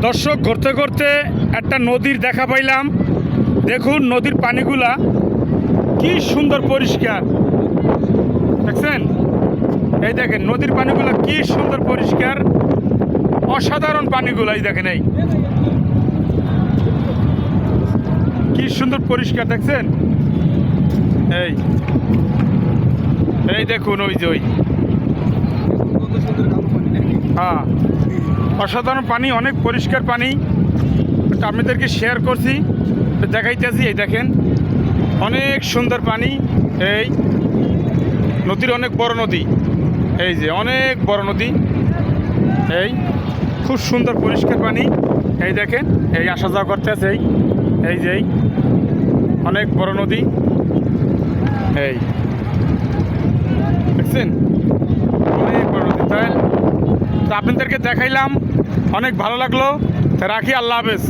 দর্শক, ঘুরতে ঘুরতে একটা নদীর দেখা পাইলাম। দেখুন নদীর পানিগুলা কি সুন্দর পরিষ্কার, দেখছেন? এই দেখেন নদীর পানিগুলা কি সুন্দর পরিষ্কার, অসাধারণ পানিগুলা। এই দেখেন, এই কি সুন্দর পরিষ্কার, দেখছেন? এই এই দেখুন, ওই যে ওই হ্যাঁ, অসাধারণ পানি, অনেক পরিষ্কার পানি। আপনাদেরকে শেয়ার করছি, দেখাইতেছি। এই দেখেন অনেক সুন্দর পানি। এই নদীর অনেক বড় নদী, এই যে অনেক বড় নদী। এই খুব সুন্দর পরিষ্কার পানি। এই দেখেন, এই আসা যাওয়া করতে আছে। এই যে অনেক বড় নদী, এই দেখছেন অনেক বড় নদী। তাই তো আপনাদেরকে দেখাইলাম, অনেক ভালো লাগলো। রাখি, আল্লাহ হাফেজ।